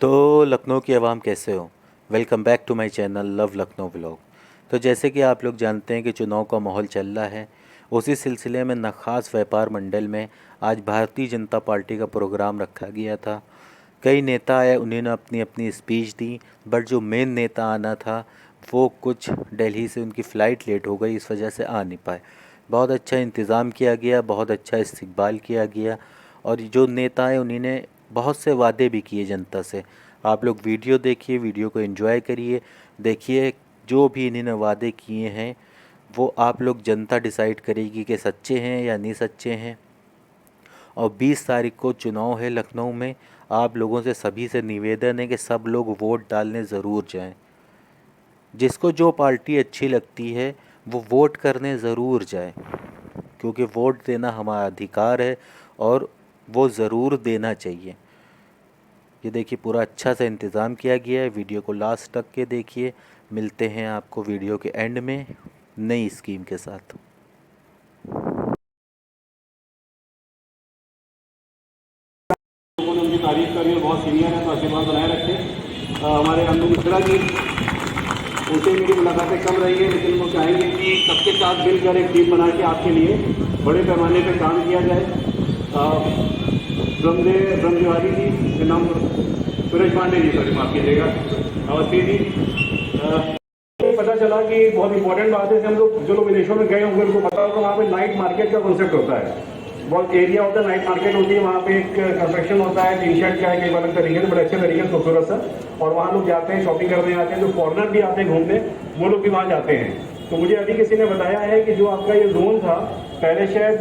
तो लखनऊ की आवाम कैसे हो। Welcome back to my channel love Lucknow vlog. तो जैसे कि आप लोग जानते हैं कि चुनाव का माहौल चल रहा है, उसी सिलसिले में नखास व्यापार मंडल में आज भारतीय जनता पार्टी का प्रोग्राम रखा गया था। कई नेता आए, उन्होंने अपनी अपनी स्पीच दी, बट जो मेन नेता आना था वो कुछ दिल्ली से उनकी फ़्लाइट लेट हो गई, इस वजह से आ नहीं पाए। बहुत अच्छा इंतज़ाम किया गया, बहुत अच्छा इस्तकबाल किया गया और जो नेता आए उन्होंने बहुत से वादे भी किए जनता से। आप लोग वीडियो देखिए, वीडियो को एंजॉय करिए, देखिए जो भी इन्होंने वादे किए हैं वो आप लोग जनता डिसाइड करेगी कि सच्चे हैं या नहीं सच्चे हैं। और 20 तारीख को चुनाव है लखनऊ में। आप लोगों से सभी से निवेदन है कि सब लोग वोट डालने ज़रूर जाएं। जिसको जो पार्टी अच्छी लगती है वो वोट करने ज़रूर जाए, क्योंकि वोट देना हमारा अधिकार है और वो ज़रूर देना चाहिए। ये देखिए पूरा अच्छा सा इंतज़ाम किया गया है। वीडियो को लास्ट तक के देखिए। मिलते हैं आपको वीडियो के एंड में नई स्कीम के साथ। लोगों ने उनकी तारीफ करी और बहुत सीनियर है, तो आशीर्वाद बनाए रखे। हमारे अनु मिश्रा जी, उनसे मेरी मुलाकातें कम रही है, लेकिन वो चाहेंगे कि सबके साथ मिलकर एक टीम बना के आपके लिए बड़े पैमाने पर काम किया जाए। ब्रह्मदेवारी जी के नाम, सुरेश पांडे जी, सॉरी माफ कीजिएगा, अवस्थी जी। पता चला कि बहुत इंपॉर्टेंट बात है कि हम लोग जो लोग विदेशों में गए होंगे उनको पता होगा, वहाँ पे नाइट मार्केट का कॉन्सेप्ट होता है। बहुत एरिया होता है, नाइट मार्केट होती है, वहाँ पे एक कंस्ट्रक्शन होता है, टी शर्ट का है कई अलग तरीके से, बड़े अच्छे तरीके से खूबसूरत सा, और वहाँ लोग जाते हैं, शॉपिंग करने आते हैं। जो फॉरनर भी आते हैं घूमने, वो लोग भी वहाँ जाते हैं। तो मुझे अभी किसी ने बताया है कि जो आपका ये जोन था, पहले शायद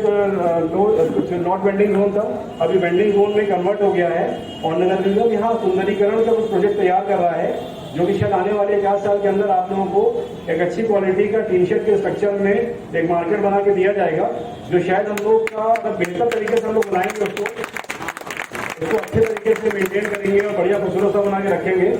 कुछ नॉट वेंडिंग जोन था, अभी वेंडिंग जोन में कन्वर्ट हो गया है। और नगर निगम यहाँ सुंदरीकरण का कुछ प्रोजेक्ट तैयार कर रहा है, जो कि शायद आने वाले 4 साल के अंदर आप लोगों को एक अच्छी क्वालिटी का टी शर्ट के स्ट्रक्चर में एक मार्केट बना के दिया जाएगा, जो शायद हम लोग का बेहतर तरीके से हम लोग बनाएंगे, उसको अच्छे तरीके से मेंटेन करेंगे और बढ़िया खूबसूरत सा बना के रखेंगे।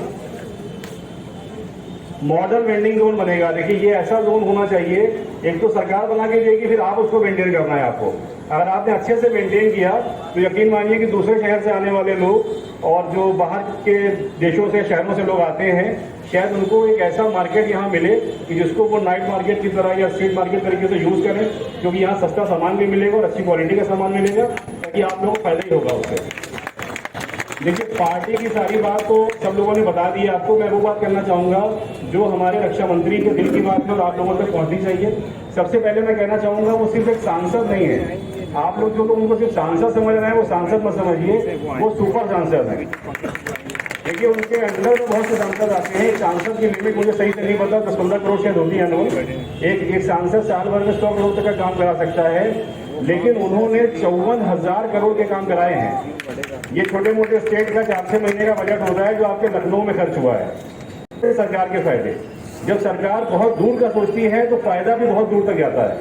मॉडर्न वेंडिंग जोन बनेगा। देखिए ये ऐसा जोन होना चाहिए, एक तो सरकार बना के देगी, फिर आप उसको मेंटेन करना है आपको। अगर आपने अच्छे से मेंटेन किया तो यकीन मानिए कि दूसरे शहर से आने वाले लोग और जो बाहर के देशों से, शहरों से लोग आते हैं, शायद उनको एक ऐसा मार्केट यहाँ मिले कि जिसको वो नाइट मार्केट की तरह या स्ट्रीट मार्केट तरीके से यूज़ करें, क्योंकि यहाँ सस्ता सामान भी मिलेगा और अच्छी क्वालिटी का सामान मिलेगा, ताकि आप लोगों को फायदा ही होगा उससे। देखिए पार्टी की सारी बात तो सब लोगों ने बता दी है आपको। मैं वो बात करना चाहूँगा जो हमारे रक्षा मंत्री के दिल की बात है और आप लोगों तक पहुँचनी चाहिए। सबसे पहले मैं कहना चाहूँगा वो सिर्फ एक सांसद नहीं है। आप लोग जो लोग उनको सिर्फ सांसद समझ रहे हैं, वो सांसद मत समझिए, वो सुपर सांसद है। देखिए उनके अंदर बहुत से सांसद आते हैं। सांसद की लिमिट मुझे सही से नहीं पता, 10-15 करोड़ शायद होती है लोग। एक सांसद साल भर में 100 करोड़ तक का काम करा सकता है, लेकिन उन्होंने 54,000 करोड़ के काम कराए हैं। ये छोटे मोटे स्टेट का 4-6 महीने का बजट होता है जो आपके लखनऊ में खर्च हुआ है। सरकार के फायदे, जब सरकार बहुत दूर का सोचती है तो फायदा भी बहुत दूर तक जाता है।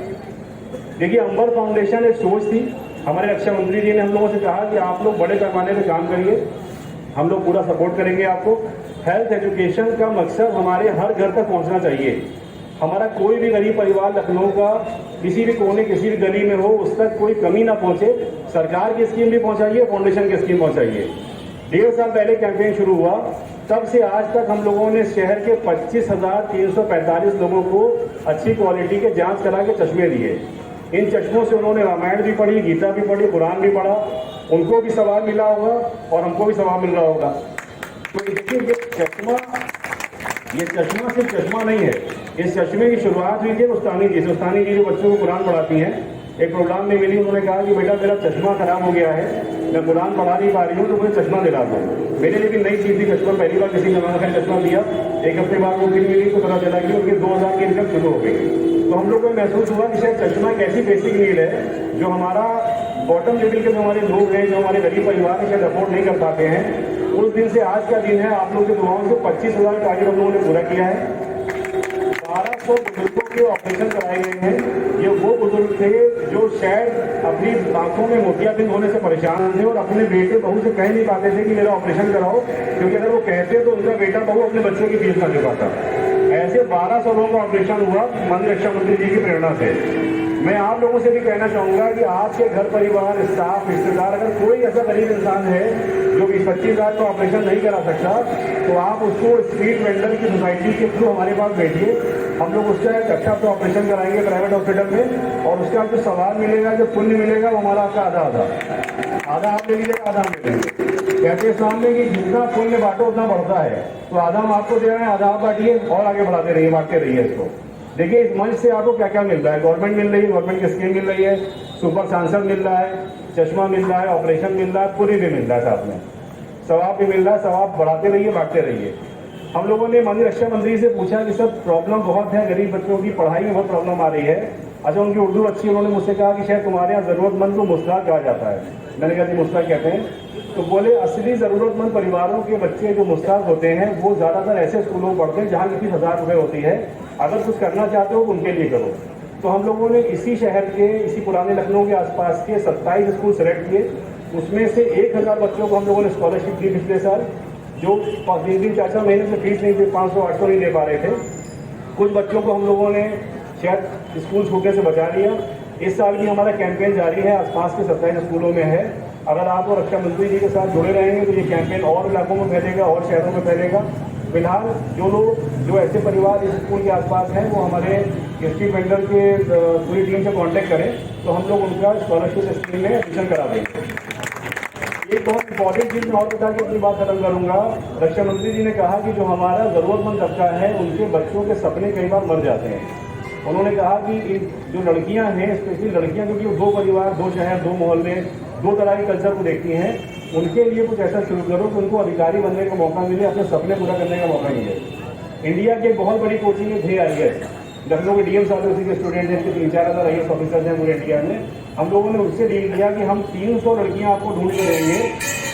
देखिए अंबर फाउंडेशन एक सोच थी, हमारे रक्षा मंत्री जी ने हम लोगों से कहा कि आप लोग बड़े पैमाने पर काम करिए, हम लोग पूरा सपोर्ट करेंगे आपको। हेल्थ एजुकेशन का मकसद हमारे हर घर तक पहुंचना चाहिए। हमारा कोई भी गरीब परिवार लखनऊ का किसी भी कोने, किसी भी गली में हो, उस तक कोई कमी ना पहुंचे। सरकार की स्कीम भी पहुंचाइए, फाउंडेशन की स्कीम पहुंचाइए। 1.5 साल पहले कैंपेन शुरू हुआ, तब से आज तक हम लोगों ने शहर के 25,345 लोगों को अच्छी क्वालिटी के जांच करा के चश्मे दिए। इन चश्मों से उन्होंने रामायण भी पढ़ी, गीता भी पढ़ी, कुरान भी पढ़ा, उनको भी सवाब मिला होगा और हमको भी सवाब मिल रहा होगा। तो देखिए ये चश्मा सिर्फ चश्मा नहीं है। इस चश्मे की शुरुआत हुई थी उस्तानी जी जो बच्चों को कुरान पढ़ाती हैं। एक प्रोग्राम में मिली, उन्होंने कहा कि बेटा मेरा चश्मा खराब हो गया है, मैं कुरान पढ़ा नहीं पा रही हूँ, तो मुझे चश्मा दिला दो। मेरे लिए भी नई चीज़ थी चश्मा, पहली बार किसी ने हमारा चश्मा दिया। 1 हफ्ते बाद वो फिर मिली तो पता चला कि उनकी 2,000 की इनकम शुरू हो गई। तो हम लोग को महसूस हुआ कि शायद चश्मा एक ऐसी बेसिक नीड है जो हमारा बॉटम लेवल के जो हमारे लोग हैं, जो हमारे गरीब परिवार है, शायद अफोर्ड नहीं कर पाते हैं। उस दिन से आज का दिन है, आप लोगों के दुआओं से 25,000 टारगेट हम लोगों ने पूरा किया है। 1200 बुजुर्गों के ऑपरेशन कराए गए हैं। ये वो बुजुर्ग थे जो शायद अपनी आंखों में मोतियाबिंद होने से परेशान थे और अपने बेटे बहू से कह नहीं पाते थे कि मेरा ऑपरेशन कराओ, क्योंकि अगर वो कहते तो उनका बेटा बहू अपने बच्चे की फीस ना दे पाता। ऐसे 1200 लोगों का ऑपरेशन हुआ माननीय रक्षा मंत्री जी की प्रेरणा से। मैं आप लोगों से भी कहना चाहूँगा कि आपके घर परिवार, स्टाफ, रिश्तेदार, अगर कोई ऐसा गरीब इंसान है जो 20-25 हज़ार का ऑपरेशन नहीं करा सकता, तो आप उसको स्ट्रीट वेंडर की सोसाइटी के थ्रू हमारे पास भेजिए। हम लोग उसका एक अच्छा सा ऑपरेशन कराएंगे प्राइवेट हॉस्पिटल में, और उसका जो सवाल मिलेगा, जो पुण्य मिलेगा, वो हमारा आपका आधा आप ले लीजिएगा, आधा हम ले लेंगे। कहते हैं सामने कि जितना पुण्य बांटो उतना बढ़ता है, तो आधा हम आपको दे रहे हैं, आधा आप बांटिए और आगे बढ़ाते रहिए, बांटते रहिए इसको। देखिए इस मंच से आपको क्या क्या मिल रहा है, गवर्नमेंट मिल रही है, गवर्नमेंट की स्कीम मिल रही है, सुपर सांसद मिल रहा है, चश्मा मिल रहा है, ऑपरेशन मिल रहा है, पूरी भी मिल रहा है, साथ में सवाब भी मिल रहा है। सवाब बढ़ाते रहिए, बांटते रहिए। हम लोगों ने माननीय रक्षा मंत्री से पूछा कि सब प्रॉब्लम बहुत है, गरीब बच्चों की पढ़ाई में बहुत प्रॉब्लम आ रही है। अच्छा, उनकी उर्दू अच्छी, उन्होंने मुझसे कहा कि शायद तुम्हारे यहाँ ज़रूरतमंद को मुस्ताक कहा जाता है। मैंने कहा जी मुस्ताक कहते हैं? तो बोले असली ज़रूरतमंद परिवारों के बच्चे जो मुस्ताक होते हैं वो ज़्यादातर ऐसे स्कूलों में पढ़ते हैं जहाँ की फीस 1000 रुपये होती है। अगर कुछ करना चाहते हो तो उनके लिए करो। तो हम लोगों ने इसी शहर के, इसी पुराने लखनऊ के आसपास के 27 स्कूल सेलेक्ट किए। उसमें से 1000 बच्चों को हम लोगों ने स्कॉलरशिप दी पिछले साल, जो 3-4 महीने से फीस नहीं दे, 500-800 नहीं दे पा रहे थे। कुछ बच्चों को हम लोगों ने शायद स्कूल छूटने से बचा लिया। इस साल भी हमारा कैंपेन जारी है, आसपास के 27 स्कूलों में है। अगर आप और रक्षा मंत्री जी के साथ जुड़े रहेंगे तो ये कैंपेन और इलाकों में फैलेगा और शहरों में फैलेगा। फिलहाल जो ऐसे परिवार इस स्कूल के आसपास हैं वो हमारे स्ट्रीट वेंडर के पूरी टीम से कांटेक्ट करें तो हम लोग उनका स्कॉलरशिप स्कीम में एडमिशन करा देंगे। एक बहुत इंपॉर्टेंट चीज़ मैं और बता के अपनी बात खत्म करूँगा। रक्षा मंत्री जी ने कहा कि जो हमारा ज़रूरतमंद तबका है उनके बच्चों के सपने कई बार मर जाते हैं। उन्होंने कहा कि जो लड़कियां हैं, स्पेशली लड़कियां, क्योंकि दो परिवार, दो शहर, दो मोहल्ले, दो तरह के कल्चर को देखती हैं, उनके लिए कुछ ऐसा शुरू करो कि उनको अधिकारी बनने का मौका मिले, अपने सपने पूरा करने का मौका मिले। इंडिया की एक बहुत बड़ी कोचिंग है JIS, लखनऊ के DM साहब उसी के स्टूडेंट हैं, 3-4 हज़ार IAS ऑफिसर्स हैं पूरे इंडिया में। हम लोगों ने उससे डील किया कि हम 300 लड़कियाँ आपको ढूंढ के देंगे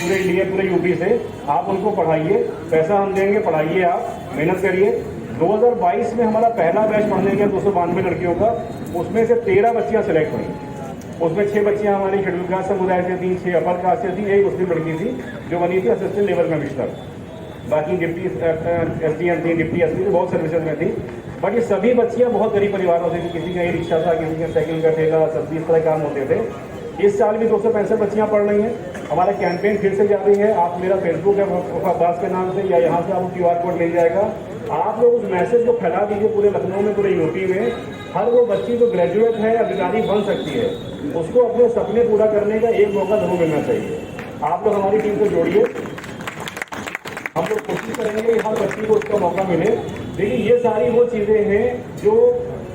पूरे इंडिया, पूरे यूपी से। आप उनको पढ़ाइए, पैसा हम देंगे, पढ़ाइए, आप मेहनत करिए। 2022 में हमारा पहला बैच पढ़ने गया 292 लड़कियों का, उसमें से 13 बच्चियाँ सेलेक्ट हुई। उसमें 6 बच्चियाँ हमारी शेड्यूल कास्ट समुदाय से थी, 6 अपर कास्ट से थी, एक मुस्लिम लड़की थी जो बनी थी असिस्टेंट लेबर कमिश्नर। बाकी डिप्टी SDM थी, डिप्टी SP थी, बहुत सर्विसेज में थी। बट ये सभी बच्चियाँ बहुत गरीब परिवारों से थी, किसी का ई रिक्शा था, किसी का साइकिल का ठेला, सब्जी, इस तरह काम होते थे। इस साल भी 265 बच्चियाँ पढ़ रही हैं। हमारा कैंपेन फिर से जारी है। आप मेरा फेसबुक है अब्बास के नाम से, या यहाँ से आपको QR कोड मिल जाएगा। आप लोग उस मैसेज को फैला दीजिए पूरे लखनऊ में, पूरे यूपी में। हर वो बच्ची जो ग्रेजुएट है, अधिकारी बन सकती है, उसको अपने सपने पूरा करने का एक मौका जरूर मिलना चाहिए। आप लोग हमारी टीम को जोड़िए, हम लोग कोशिश करेंगे कि हर बच्ची को उसका मौका मिले। देखिए ये सारी वो चीज़ें हैं जो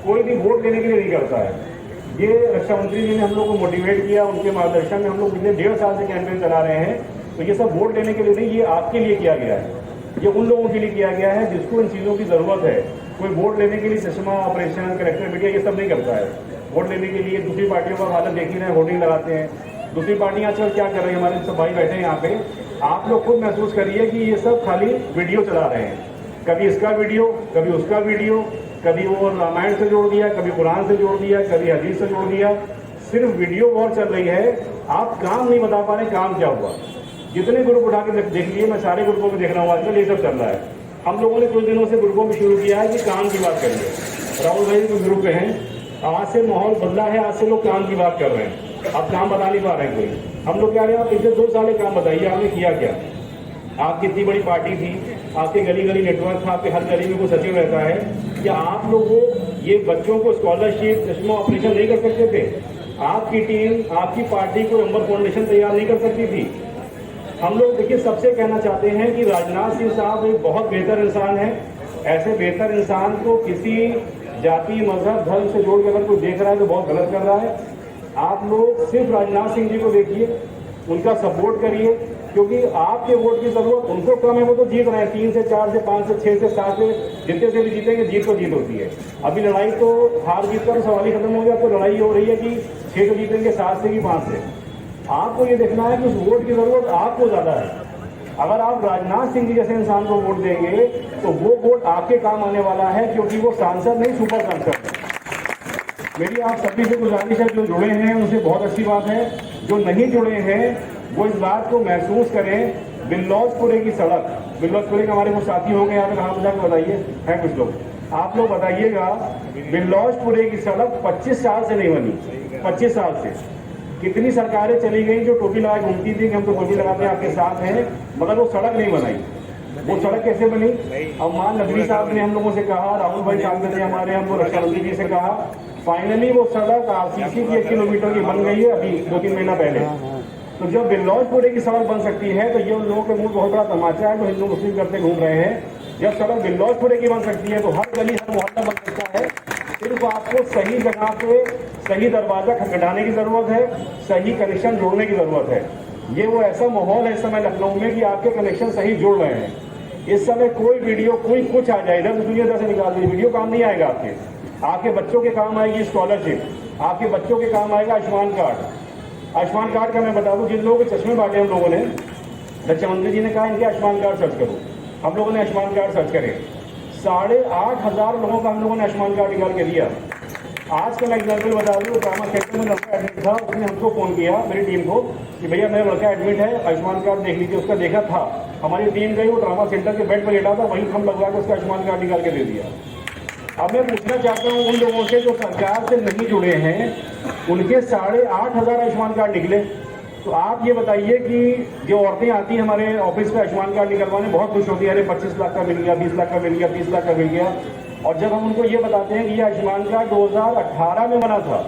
कोई भी वोट देने के लिए नहीं करता है। ये रक्षा मंत्री जी ने हम लोग को मोटिवेट किया, उनके मार्गदर्शन में हम लोग पिछले 1.5 साल से कैंपेन चला रहे हैं। तो ये सब वोट देने के लिए नहीं, ये आपके लिए किया गया है, ये उन लोगों के लिए किया गया है जिसको इन चीज़ों की ज़रूरत है। कोई वोट लेने के लिए चश्मा, ऑपरेशन, कलेक्टर मीडिया ये सब नहीं करता है। वोट लेने के लिए दूसरी पार्टियों का हालत देख ही रहे हैं, होर्डिंग लगाते हैं। दूसरी पार्टियाँ आजकल क्या कर रही है, हमारे सब भाई बैठे हैं यहाँ पे, आप लोग खुद महसूस करिए कि ये सब खाली वीडियो चला रहे हैं। कभी इसका वीडियो, कभी उसका वीडियो, कभी वो रामायण से जोड़ दिया, कभी कुरान से जोड़ दिया, कभी हदीस से जोड़ दिया। सिर्फ वीडियो वॉर चल रही है, आप काम नहीं बता पा रहे काम क्या हुआ। जितने ग्रुप उठा के देख लीजिए, मैं सारे ग्रुपों में देख रहा हूँ आजकल ये सब चल रहा है। हम लोगों ने कुछ दिनों से ग्रुपों में शुरू किया है कि काम की बात करिए। राहुल भाई कुछ ग्रुप पे हैं, आज से माहौल बदला है, आज से लोग काम की बात कर रहे हैं। अब काम बता नहीं पा रहे हैं कोई। हम लोग क्या रहे हैं, आप पिछले 2 साल काम बताइए, आपने किया क्या? आपकी इतनी बड़ी पार्टी थी, आपके गली गली नेटवर्क था, आपके हर गली में कोई सचिव रहता है, क्या आप लोग वो ये बच्चों को स्कॉलरशिप, चश्मा, ऑपरेशन नहीं कर सकते थे? आपकी टीम, आपकी पार्टी को नंबर फाउंडेशन तैयार नहीं कर सकती थी? हम लोग देखिए सबसे कहना चाहते हैं कि राजनाथ सिंह साहब एक बहुत बेहतर इंसान है। ऐसे बेहतर इंसान को किसी जाति, मजहब, धर्म से जोड़ के अगर कोई देख रहा है तो बहुत गलत कर रहा है। आप लोग सिर्फ राजनाथ सिंह जी को देखिए, उनका सपोर्ट करिए, क्योंकि आपके वोट की जरूरत उनको कम है। वो तो जीत रहे हैं, 3 से 4 से 5 से 6 से 7 से जितने से भी जीतेंगे, जीत तो जीत होती है। अभी लड़ाई तो हार जीत का सवाल ही खत्म हो गया। तो लड़ाई हो रही है कि 6 से जीतेंगे, 7 से कि 5 से। आपको ये देखना है कि उस वोट की जरूरत आपको ज्यादा है। अगर आप राजनाथ सिंह जी जैसे इंसान को वोट देंगे तो वो वोट आपके काम आने वाला है, क्योंकि वो सांसद नहीं, सुपर सांसद है। मेरी आप सभी से गुजारिश है, जो जुड़े हैं उनसे बहुत अच्छी बात है, जो नहीं जुड़े हैं वो इस बात को महसूस करें। बिल्लौचपुरे की सड़क, बिल्लौचपुरे के हमारे कुछ साथी हो गए यहाँ पे, कहाँ बुझा के बताइए, हैं कुछ लोग, आप लोग बताइएगा, बिल्लौचपुरे की सड़क 25 साल से नहीं बनी, 25 साल से कितनी सरकारें चली गई जो टोपी लगा घूमती थी कि हम तो टोपी लगाते हैं आपके साथ हैं, मगर वो सड़क नहीं बनाई। वो सड़क कैसे बनी? अमान नदवी साहब ने हम लोगों से कहा, राहुल भाई साहब ने हमारे हमको रक्षा मंत्री जी से कहा, फाइनली वो सड़क आरसीसी की 1 किलोमीटर की बन गई है अभी 2-3 महीना पहले। तो जब बिल्लौचपुरे की सड़क बन सकती है तो ये उन लोगों के मुंह बहुत बड़ा तमाचा है जो हिंदू मुस्लिम करते घूम रहे हैं। जब सड़क बिल्लौचपुरे की बन सकती है तो हर गली हर मोहल्ला बन सकता है। सिर्फ आपको सही जगह पे सही दरवाजा खटखटाने की जरूरत है, सही कनेक्शन जोड़ने की जरूरत है। ये वो ऐसा माहौल है इस समय लखनऊ में कि आपके कनेक्शन सही जुड़ रहे हैं। इस समय कोई वीडियो कोई कुछ आ जाए, इधर दुनिया से निकाल दी, वीडियो काम नहीं आएगा आपके बच्चों के काम आएगी स्कॉलरशिप, आपके बच्चों के काम आएगा आयुष्मान कार्ड। आयुष्मान कार्ड का मैं बता दूं, जिन लोगों के चश्मे बांटे हम लोगों ने, रक्षा मंत्री जी ने कहा इनके आयुष्मान कार्ड सर्च करो, हम लोगों ने आयुष्मान कार्ड सर्च करे, 8,500 लोगों का हम लोगों ने आयुष्मान कार्ड निकाल के दिया। आज का मैं एग्जाम्पल बता दूं, ट्रामा सेंटर में लड़का एडमिट था, उसने हमको फोन किया मेरी टीम को कि भैया मेरा लड़का एडमिट है, आयुष्मान कार्ड देख लीजिए। उसका देखा था, हमारी टीम गई, वो ट्रामा सेंटर के बेड पर लेटा था, वहीं हम लगवा के उसका आयुष्मान कार्ड निकाल के दे दिया। अब मैं पूछना चाहता हूँ उन लोगों से जो सरकार से नहीं जुड़े हैं, उनके 8,500 आयुष्मान कार्ड निकले। तो आप ये बताइए कि जो औरतें आती हैं हमारे ऑफिस पे आयुष्मान कार्ड निकलवाने, बहुत खुश होती है, अरे 25 लाख का मिल गया, 20 लाख का मिल गया, 30 लाख का मिल गया। और जब हम उनको ये बताते हैं कि ये आयुष्मान कार्ड 2018 में बना था,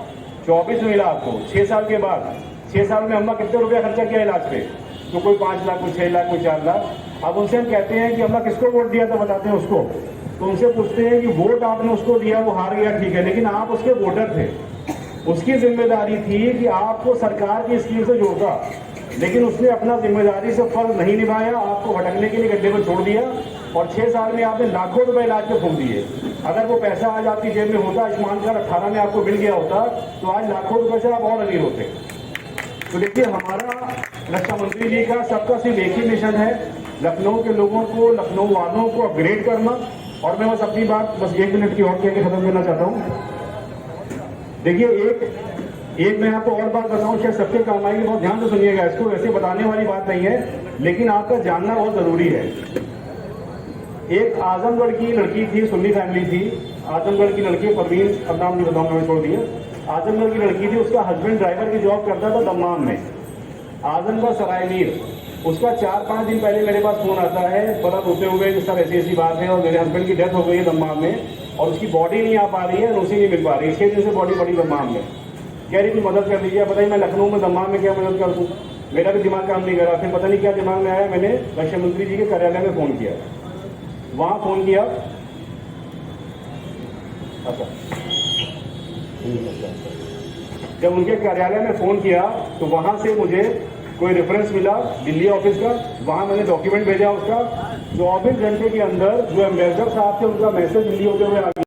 24 में मिला आपको, 6 साल के बाद, 6 साल में अम्मा कितने रुपया खर्चा किया इलाज पे? तो कोई 5 लाख, कोई 6 लाख, कोई 4 लाख। अब उनसे हम कहते हैं कि अम्मा किसको वोट दिया था, बताते हैं उसको। तो उनसे पूछते हैं कि वोट आपने उसको दिया, वो हार गया, ठीक है, लेकिन आप उसके वोटर थे, उसकी जिम्मेदारी थी कि आपको सरकार की स्कीम से जोड़ता, लेकिन उसने अपना जिम्मेदारी से फर्ज नहीं निभाया, आपको भटकने के लिए गड्ढे पर छोड़ दिया और 6 साल में आपने लाखों रुपए इलाज पे फूंक दिए। अगर वो पैसा आज आपकी जेब में होता, आयुष्मान कार्ड 18 में आपको मिल गया होता, तो आज लाखों रुपए से आप और अमीर होते। तो देखिए, हमारा रक्षा मंत्री जी का सबका सिर्फ एक ही मिशन है, लखनऊ के लोगों को, लखनऊ वालों को अपग्रेड करना। और मैं बस अपनी बात बस 1 मिनट की और कह के खत्म करना चाहता हूँ। देखिए, एक मैं आपको और बात बताऊं, शायद सबके काम आएगी, बहुत ध्यान से सुनिएगा इसको, वैसे बताने वाली बात नहीं है, लेकिन आपका जानना बहुत जरूरी है। एक आजमगढ़ की लड़की थी, सुन्नी फैमिली थी, आजमगढ़ की लड़की, परवीन, अब नाम नहीं बताऊंगा, मैं छोड़ दिया। आजमगढ़ की लड़की थी, उसका हस्बैंड ड्राइवर की जॉब करता था दम्माम में, आजमगढ़ सरायनीर। उसका 4-5 दिन पहले मेरे पास फोन आता है, बड़ा रोते हुए कि सर ऐसी ऐसी बात है और मेरे हस्बैंड की डेथ हो गई है दम्माम में और उसकी बॉडी नहीं आ पा रही है, नोसी नहीं मिल पा रही है, 6 दिन से बॉडी पड़ी दम्माम में। कह रही थी मदद कर दीजिए। बताइए, मैं लखनऊ में दम्माम में क्या मदद कर दूँ? मेरा भी दिमाग काम नहीं कर रहा। फिर पता नहीं क्या दिमाग में आया, मैंने रक्षा मंत्री जी के कार्यालय में फ़ोन किया, वहाँ फ़ोन किया। अच्छा, जब उनके कार्यालय में फ़ोन किया तो वहाँ से मुझे कोई रेफरेंस मिला दिल्ली ऑफिस का, वहाँ मैंने डॉक्यूमेंट भेजा उसका। 24 घंटे के अंदर जो एम्बेसडर साहब थे उनका मैसेज दिल्ली होते हुए आ गया।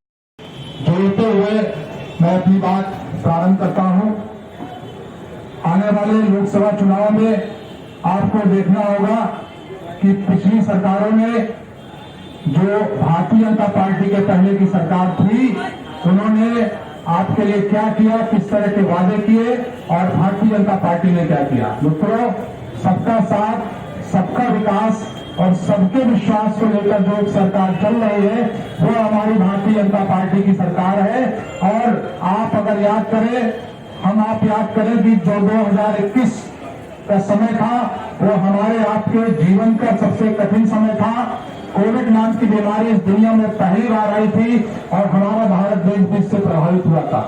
जोड़ते हुए मैं अपनी बात प्रारंभ करता हूं। आने वाले लोकसभा चुनाव में आपको देखना होगा कि पिछली सरकारों में जो भारतीय जनता पार्टी के पहले की सरकार थी, उन्होंने आपके लिए क्या किया, किस तरह के वादे किए और भारतीय जनता पार्टी ने क्या किया। मित्रों, सबका साथ, सबका विकास और सबके विश्वास को लेकर जो एक सरकार चल रही है, वो हमारी भारतीय जनता पार्टी की सरकार है। और आप अगर याद करें, आप याद करें कि जो 2021 का समय था, वो हमारे आपके जीवन का सबसे कठिन समय था। कोविड नाम की बीमारी इस दुनिया में पहली बार आई थी और हमारा भारत देश भी इससे प्रभावित हुआ था।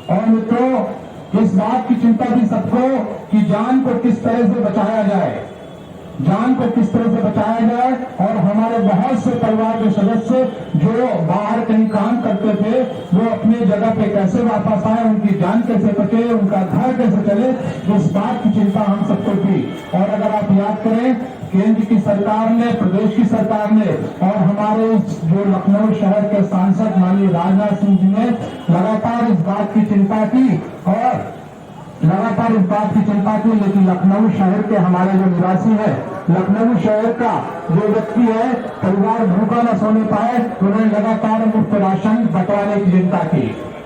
और मित्रों, इस बात की चिंता थी सबको कि जान को किस तरह से बचाया जाए, जान को किस तरह से बचाया जाए। और हमारे बहुत से परिवार के सदस्य जो बाहर कहीं काम करते थे, वो अपनी जगह पे कैसे वापस आए, उनकी जान कैसे बचे, उनका घर कैसे चले, इस बात की चिंता हम सबको थी। और अगर आप याद करें, केंद्र की सरकार ने, प्रदेश की सरकार ने और हमारे जो लखनऊ शहर के सांसद माननीय राजनाथ सिंह जी ने लगातार इस बात की चिंता की और लगातार इस बात की चिंता की, लेकिन लखनऊ शहर के हमारे जो निवासी हैं, लखनऊ शहर का जो व्यक्ति है, परिवार भूखा न सोने पाए, उन्होंने लगातार मुफ्त राशन बंटवाने की चिंता की।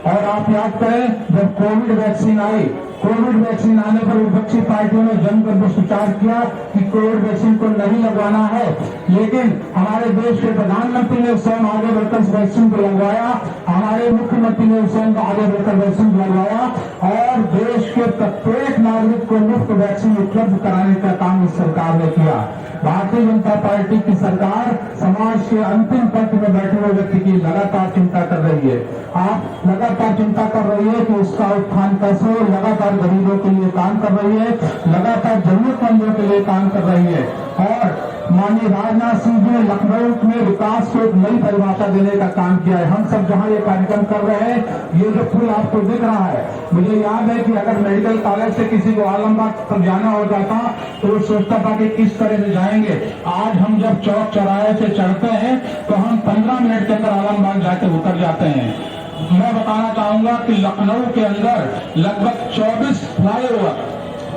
और आप याद करें जब कोविड वैक्सीन आई, कोविड वैक्सीन आने पर विपक्षी पार्टियों ने जमकर दुष्प्रचार किया कि कोविड वैक्सीन को नहीं लगवाना है, लेकिन हमारे देश के प्रधानमंत्री ने स्वयं आगे बढ़कर इस वैक्सीन को लगवाया, हमारे मुख्यमंत्री ने स्वयं आगे बढ़कर वैक्सीन को लगवाया और देश के प्रत्येक नागरिक को मुफ्त वैक्सीन उपलब्ध कराने का काम इस सरकार ने किया। भारतीय जनता पार्टी की सरकार समाज के अंतिम पंक्ति में बैठे हुए व्यक्ति की लगातार चिंता कर रही है। आप लगातार चिंता कर रही है कि उसका उत्थान कैसे हो, लगातार गरीबों के लिए काम कर रही है, लगातार जरूरतमंदों के लिए काम कर रही है। और माननीय राजनाथ सिंह जी ने लखनऊ में विकास को एक नई परिभाषा देने का काम किया है। हम सब जहां ये कार्यक्रम कर रहे हैं, ये जो पुल आपको दिख रहा है, मुझे याद है कि अगर मेडिकल कॉलेज से किसी को आलमबाग तक जाना हो जाता तो वो सोचता था कि किस तरह से जाएंगे। आज हम जब चौक चौराहे से चढ़ते हैं तो हम 15 मिनट के अंदर आलमबाग जाके उतर जाते हैं। मैं बताना चाहूंगा कि लखनऊ के अंदर लगभग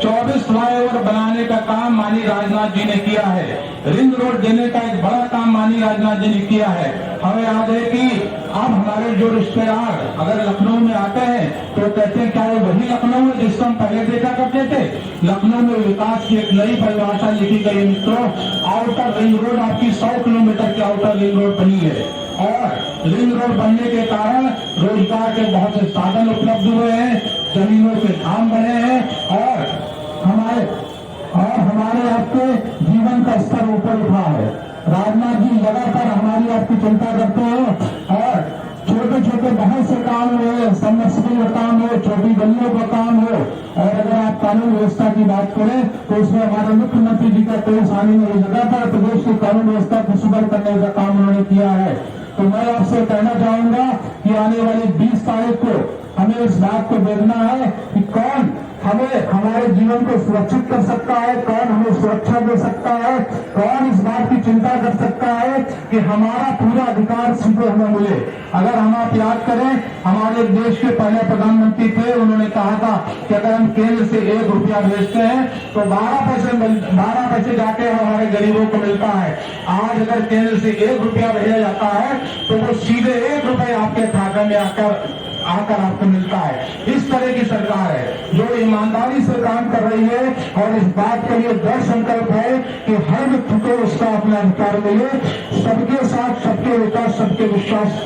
24 फ्लाईओवर बनाने का काम माननीय राजनाथ जी ने किया है। रिंग रोड देने का एक बड़ा काम माननीय राजनाथ जी ने किया है। हमें याद है कि अब हमारे जो रिश्तेदार अगर लखनऊ में आते हैं तो कहते हैं क्या ये वही लखनऊ है जिसको हम पहले देखा करते थे। लखनऊ में विकास की एक नई परिभाषा लिखी गई मित्रों। आउटर रिंग रोड आपकी 100 किलोमीटर की आउटर रिंग रोड बनी है और रिंग रोड बनने के कारण रोजगार के बहुत से साधन उपलब्ध हुए हैं, जमीनों के दाम बढ़े हैं और हमारे आपके जीवन का स्तर ऊपर उठा है। राजनाथ जी लगातार हमारी आपकी चिंता करते हैं और छोटे छोटे बहुत से काम हो, समर्सिबल का काम हो, छोटी गलियों का काम हो। और अगर आप कानून व्यवस्था की बात करें तो उसमें हमारे मुख्यमंत्री जी का कोई सानी नहीं, लगातार प्रदेश की कानून व्यवस्था को सुधार करने का काम उन्होंने किया है। तो मैं आपसे कहना चाहूंगा कि आने वाली 20 तारीख को हमें इस बात को देखना है कि कौन हमें हमारे जीवन को सुरक्षित कर सकता है, कौन हमें सुरक्षा दे सकता है, कौन इस बात की चिंता कर सकता है कि हमारा पूरा अधिकार सीधे हमें मिले। अगर हम आप याद करें, हमारे देश के पहले प्रधानमंत्री थे, उन्होंने कहा था कि अगर हम केंद्र से 1 रुपया भेजते हैं तो 12 पैसे जाके हमारे गरीबों को मिलता है। आज अगर केंद्र से 1 रुपया भेजा जाता है तो वो सीधे 1 रुपये आपके खाते में आकर आपको मिलता है। इस तरह की सरकार है जो ईमानदारी से काम कर रही है और इस बात के लिए दृढ़ संकल्प है कि हर व्यक्ति को उसका अपना अधिकार मिले। सबके साथ सबके विकास, सबके विश्वास,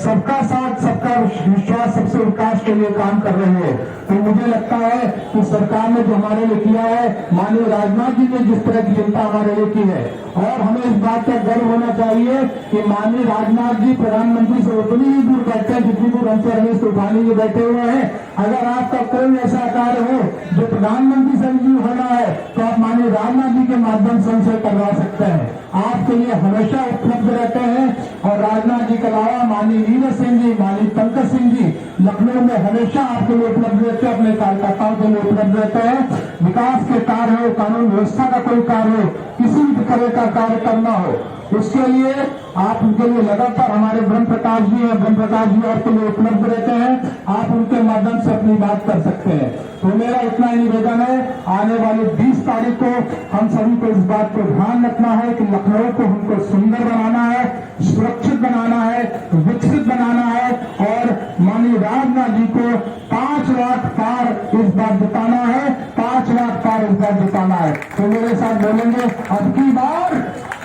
सबका साथ सबका विश्वास, सबसे विकास के लिए काम कर रहे हैं। तो मुझे लगता है कि सरकार ने जो हमारे लिए किया है, माननीय राजनाथ जी ने जिस तरह की चिंता हमारे लिए की है, और हमें इस बात का गर्व होना चाहिए कि माननीय राजनाथ जी प्रधानमंत्री से उतनी ही दूर बैठते हैं जितनी दूर हमसे रमेश त्रिपाठी जी बैठे हुए हैं। अगर आपका कोई ऐसा कार्य हो जो प्रधानमंत्री से भी होना है तो आप माननीय राजनाथ जी के माध्यम से उनसे करवा सकते हैं। आपके लिए हमेशा उपलब्ध रहते हैं। और राजनाथ जी के अलावा माननीय नीरज सिंह जी, माननीय पंकज सिंह जी लखनऊ में हमेशा आपके लिए उपलब्ध रहते हैं, अपने कार्यकर्ताओं के लिए उपलब्ध रहते हैं। विकास के कार्य हो, कानून व्यवस्था का कोई कार्य हो, किसी भी तरह का कार्य करना हो, उसके लिए आप उनके लिए लगातार, हमारे ब्रह्म प्रकाश जी हैं, ब्रह्म प्रकाश जी आपके लिए उपलब्ध रहते हैं। आप उनके माध्यम से अपनी बात कर सकते हैं। तो मेरा इतना ही निवेदन है, आने वाली 20 तारीख को हम सभी को इस बात को ध्यान रखना है कि लखनऊ को हमको सुंदर बनाना है, सुरक्षित बनाना है, विकसित बनाना है और माननीय राजनाथ जी को 5 लाख पार इस बार जिताना है, 5 लाख पार इस बार जिताना है। तो मेरे साथ बोलेंगे, अब की बार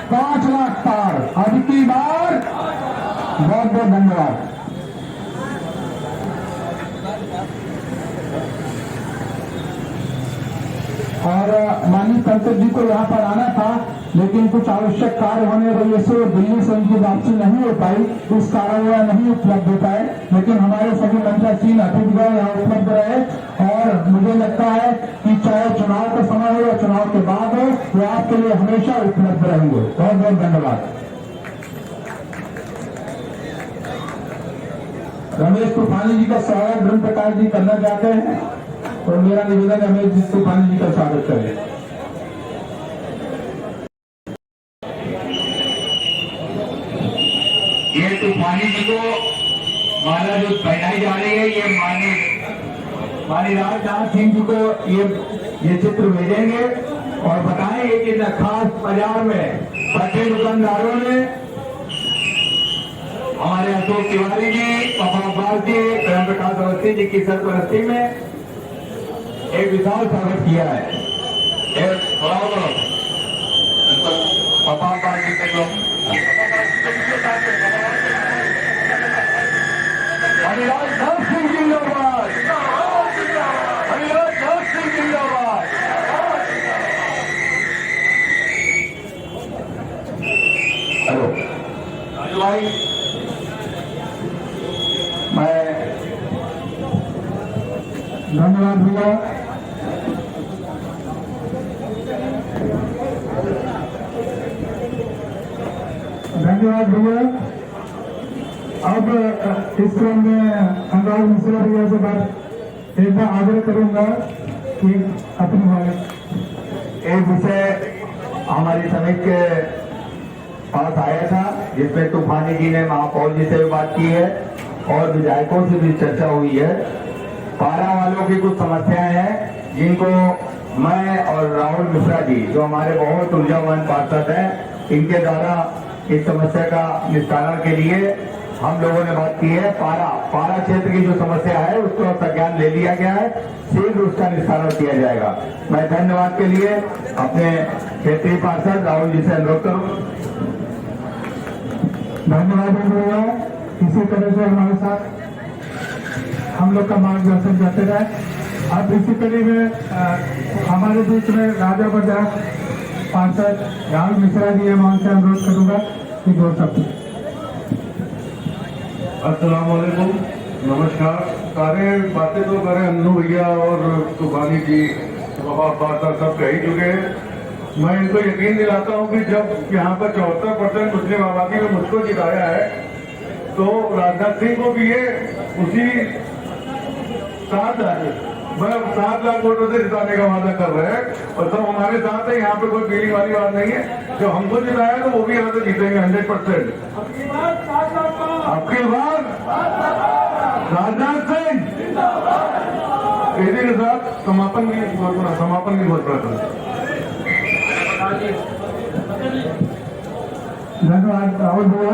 5 लाख पार, अब की बार। बहुत बहुत धन्यवाद। और माननीय पंकज जी को यहाँ पर आना था, लेकिन कुछ आवश्यक कार्य होने की वजह से वो दिल्ली से उनकी वापसी नहीं हो पाई, इस कारण वह नहीं उपलब्ध हो पाए। लेकिन हमारे सभी मंत्रासीन अतिथिगण यहाँ उपलब्ध रहे और मुझे लगता है कि चाहे चुनाव का समय हो या चुनाव के बाद हो, वो आपके लिए हमेशा उपलब्ध रहेंगे। बहुत बहुत धन्यवाद। रमेश त्रिपाठी जी का स्वागत ब्रह्म प्रकाश जी करना चाहते हैं और मेरा निवेदन है रमेश त्रिपाठी जी का स्वागत करें। ये त्रिपाठी जी को माला जो पहनाई जा रही है, ये माननीय राजनाथ सिंह जी को ये चित्र भेजेंगे और बताएंगे कि नखास बाजार में बड़े दुकानदारों ने हमारे अशोक तिवारी जी, पपापाल जी, प्रेम प्रकाश अवस्थी जी की सरपरस्ती में एक विशाल स्वागत किया है। पपापाल जी के लोग हरिराज धन सिंह जिंदाबाद, हरिराज धन सिंह जिंदाबाद। हेलो भाई, मैं धन्यवाद भैया। धन्यवाद भैया। अब इस क्रम में अनुराग मिश्रा भैया से बात एक बार आग्रह करूंगा कि अपनी बात एक विषय हमारी समिति के पास आया था, जिसमें तूफानी जी ने महापौर जी से भी बात की है और विधायकों से भी चर्चा हुई है। पारा वालों की कुछ समस्याएं हैं जिनको मैं और राहुल मिश्रा जी, जो हमारे बहुत ऊर्जावान पार्षद हैं, इनके द्वारा इस समस्या का निस्तारण के लिए हम लोगों ने बात की है। पारा क्षेत्र की जो समस्या है उसको संज्ञान ले लिया गया है, शीघ्र उसका निस्तारण किया जाएगा। मैं धन्यवाद के लिए अपने क्षेत्रीय पार्षद राहुल जी से अनुरोध करूं। धन्यवाद भैया। इसी तरह से हमारे साथ हम लोग का मार्गदर्शन करते रहे। अब इसी कड़ी में हमारे बीच में राजा बाजार पार्षद राहुल मिश्रा जी है, मैं उनसे अनुरोध करूंगा कि दो शब्द। अस्सलाम वालेकुम, नमस्कार। सारे बातें तो करें अन्नू भैया और तूफानी जी, पार्षद सब कह ही चुके हैं। मैं इनको यकीन दिलाता हूं कि जब यहाँ पर 74% मुस्लिम आबादी में मुझको जिताया है तो राजनाथ सिंह को भी ये उसी 7 लाख वोटों से जिताने का वादा कर रहे हैं और सब हमारे साथ है। यहाँ पे कोई फीलिंग वाली बात नहीं है। जब हमको जिताया तो वो भी यहाँ से जीतेंगे 100%। आपके बाद राजनाथ सिंह। इसी के साथ समापन की घोषणा करें। धन्यवाद राहुल भैया।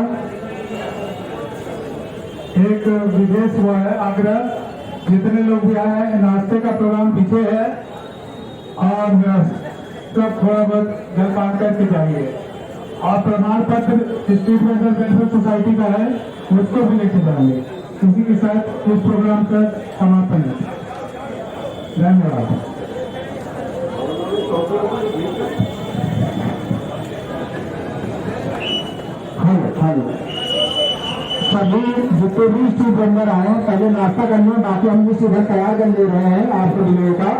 एक विशेष हुआ है आग्रह, जितने लोग भी आए हैं, नाश्ते का प्रोग्राम पीछे है और सब थोड़ा बहुत जलपान करके जाइए। और प्रमाण पत्र स्ट्रीट वेंडर वेलफेयर सोसाइटी का है, उसको भी लेके जाएंगे। इसी के साथ इस प्रोग्राम का समापन है। धन्यवाद। हेलो, सभी जितने भी स्ट्रीट वेंडर आए पहले नाश्ता करने, बाकी हम भी सुबह तैयार कर ले रहे हैं आप सभी लोगों का।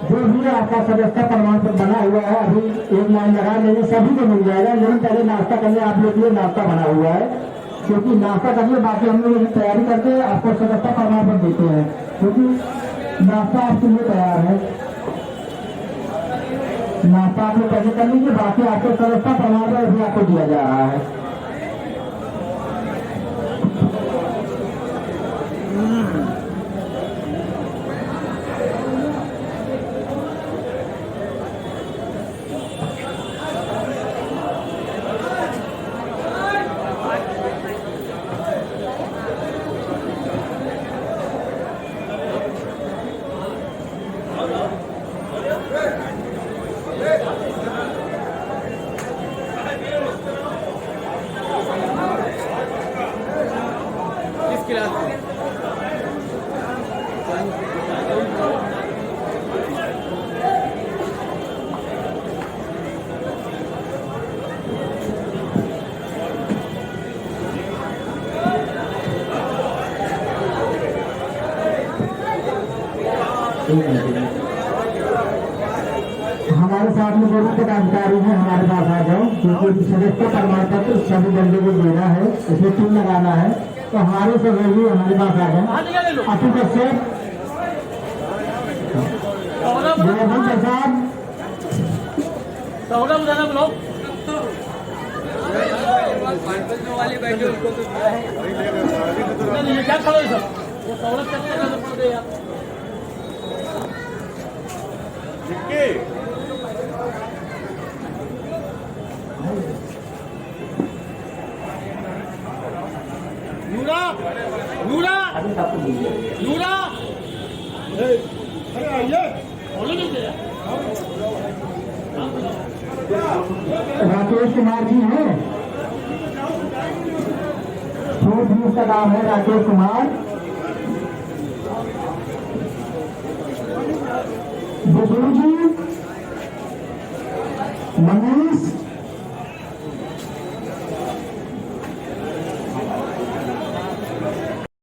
जो भी आपका सदस्यता प्रमाण पत्र बना हुआ है अभी एक लाइन लगा लेंगे, सभी को मिल जाएगा। लेकिन पहले नाश्ता करने आप लोग के लिए नाश्ता बना हुआ है, क्योंकि नाश्ता करने बाकी हम लोग तैयारी करके आपको सदस्यता प्रमाण पत्र देते हैं, क्योंकि नाश्ता आपके लिए तैयार है। नाश्ता आप लोग पहले कर लीजिए, बाकी आपको सदस्यता प्रमाण पत्र भी आपको दिया जा रहा है। हमारे साथ में जो भी पदाधिकारी हैं हमारे पास आ जाओ, क्योंकि सदस्यता प्रमाण पत्र सभी बंदे को देना है, इसमें टीम लगाना है। तो हमारे सहयोगी हमारे पास आ जाए। अतुल कश्यप, गोवर्धन प्रसाद, आपको मिल जाएगी। राकेश कुमार जी हैं, फ्रूट जूस का नाम है राकेश कुमार। विष्णु जी, मनीष,